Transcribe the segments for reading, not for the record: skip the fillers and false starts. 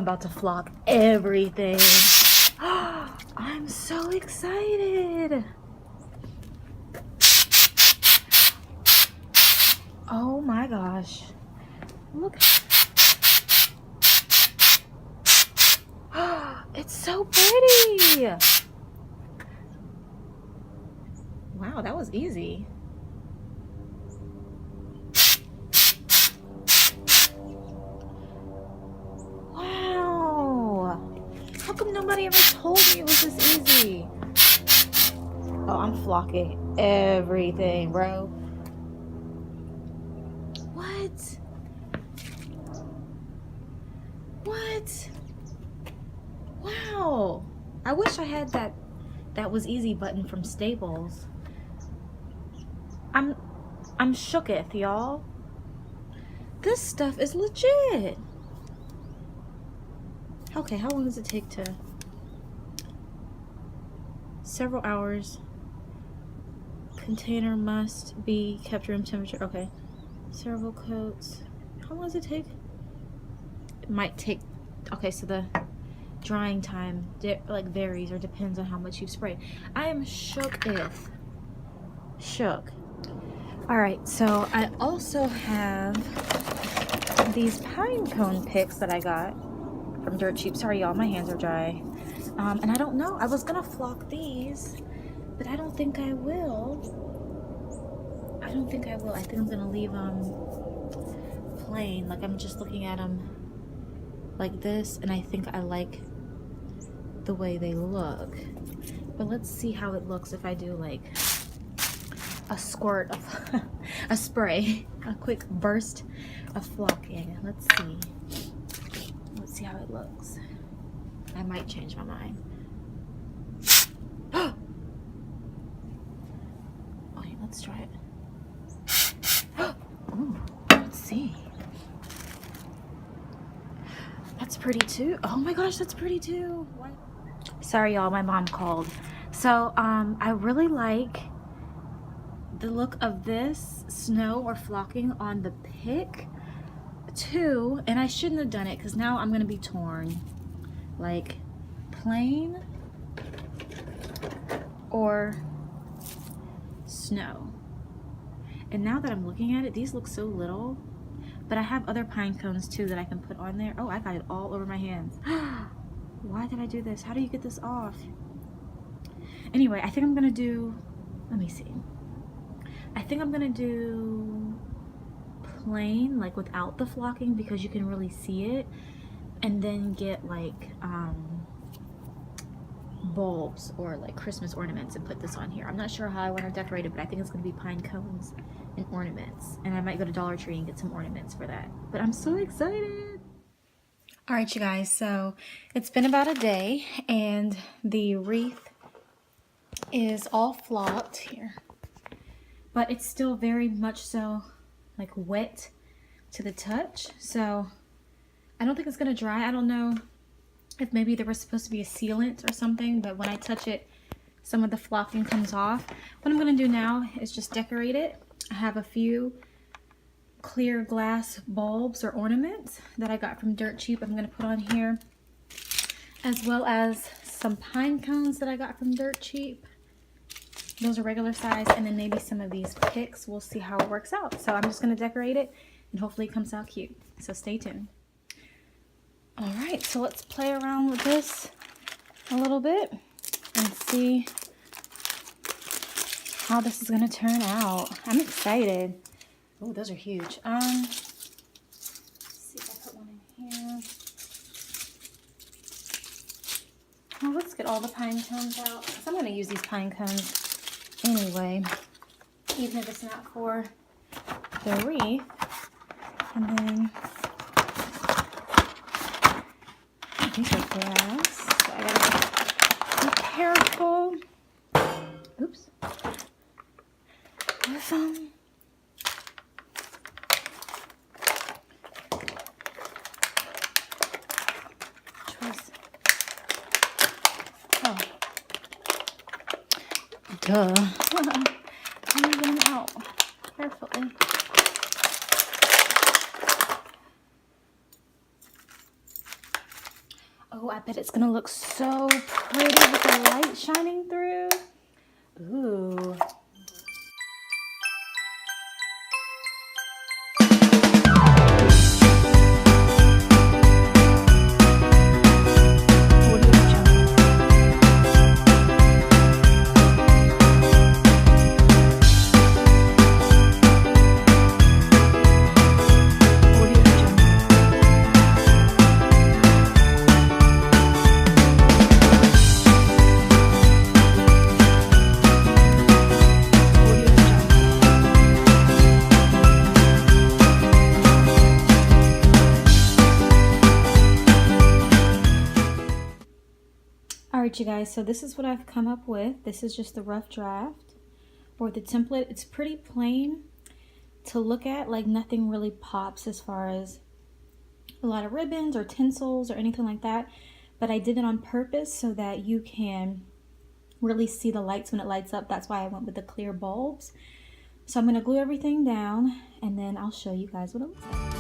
I'm about to flock everything. I'm so excited. Oh my gosh. Look. It's so pretty. Wow, that was easy. Wow. How come nobody ever told me it was this easy? Oh, I'm flocking everything, bro. What? What? Wow. I wish I had that was easy button from Staples. I'm shooketh, y'all. This stuff is legit. Okay, how long does it take to? Several hours. Container must be kept room temperature. Okay. Several coats. How long does it take? It might take. Okay, so the drying time like varies or depends on how much you've sprayed. I am shooketh. Shook. Alright, so I also have these pine cone picks that I got from Dirt Cheap. Sorry y'all, my hands are dry. And I don't know, I was gonna flock these, but I don't think I will. I think I'm gonna leave them plain. Like, I'm just looking at them like this, and I think I like the way they look. But let's see how it looks if I do like a squirt of a spray, a quick burst of flocking. Let's see how it looks. I might change my mind. Okay, let's try it. Ooh, let's see. That's pretty too. Oh my gosh, that's pretty too. What? Sorry y'all, my mom called. So I really like the look of this snow or flocking on the pick too, and I shouldn't have done it because now I'm gonna be torn. Like plain or snow. And now that I'm looking at it, these look so little, but I have other pine cones too that I can put on there. Oh, I got it all over my hands. Why did I do this? How do you get this off? Anyway, I think I'm gonna do, let me see. I think I'm gonna do plain, like without the flocking, because you can really see it, and then get like bulbs or like Christmas ornaments and put this on here. I'm not sure how I want to decorate it, but I think it's gonna be pine cones and ornaments, and I might go to Dollar Tree and get some ornaments for that. But I'm so excited. All right, you guys, so it's been about a day and the wreath is all flocked here, but it's still very much so like wet to the touch, so I don't think it's gonna dry. I don't know if maybe there was supposed to be a sealant or something, but when I touch it, some of the flocking comes off. What I'm gonna do now is just decorate it. I have a few clear glass bulbs or ornaments that I got from Dirt Cheap. I'm gonna put on here, as well as some pine cones that I got from Dirt Cheap. Those are regular size, and then maybe some of these picks. We'll see how it works out. So I'm just gonna decorate it and hopefully it comes out cute. So stay tuned. All right, so let's play around with this a little bit and see how this is gonna turn out. I'm excited. Oh, those are huge. Let's see if I put one in here. Well, let's get all the pine cones out, because I'm gonna use these pine cones anyway, even if it's not for the wreath. And then these are grass, so I gotta be careful. Oops. With oh, duh. I'm moving them out carefully. Oh, I bet it's gonna look so pretty with the light shining through. Ooh. Alright you guys, so this is what I've come up with. This is just the rough draft or the template. It's pretty plain to look at, like nothing really pops as far as a lot of ribbons or tinsels or anything like that. But I did it on purpose so that you can really see the lights when it lights up. That's why I went with the clear bulbs. So I'm going to glue everything down and then I'll show you guys what it looks like.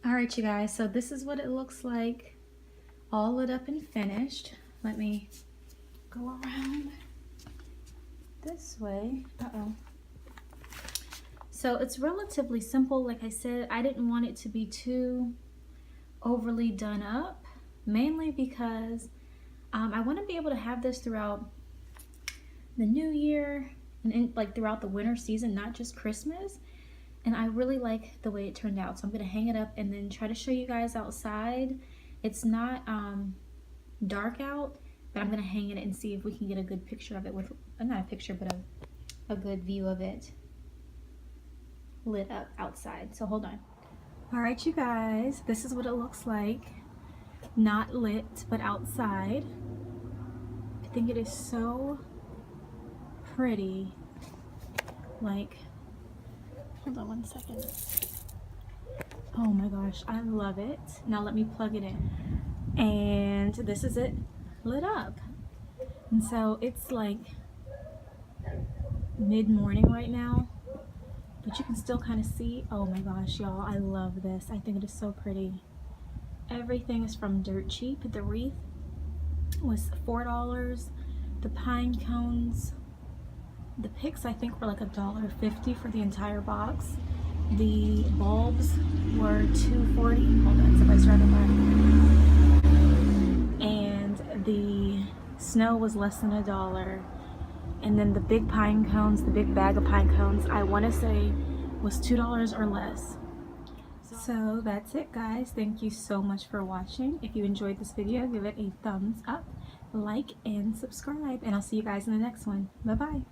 Alright you guys, so this is what it looks like all lit up and finished. Let me go around this way. So it's relatively simple. Like I said, I didn't want it to be too overly done up, mainly because I want to be able to have this throughout the new year and like throughout the winter season, not just Christmas. And I really like the way it turned out. So I'm going to hang it up and then try to show you guys outside. It's not dark out, but I'm going to hang it and see if we can get a good picture of it with, not a picture, but a good view of it lit up outside. So hold on. All right, you guys, this is what it looks like. Not lit, but outside. I think it is so pretty. Like, hold on one second. Oh my gosh, I love it. Now let me plug it in. And this is it lit up. And so it's like mid-morning right now, but you can still kind of see. Oh my gosh, y'all, I love this. I think it is so pretty. Everything is from Dirt Cheap. The wreath was $4. The pine cones, the picks I think were like $1.50 for the entire box. The bulbs were $2.40. Hold on, somebody's driving by. And the snow was less than $1. And then the big pine cones, the big bag of pine cones, I want to say was $2 or less. So that's it, guys. Thank you so much for watching. If you enjoyed this video, give it a thumbs up, like, and subscribe. And I'll see you guys in the next one. Bye-bye.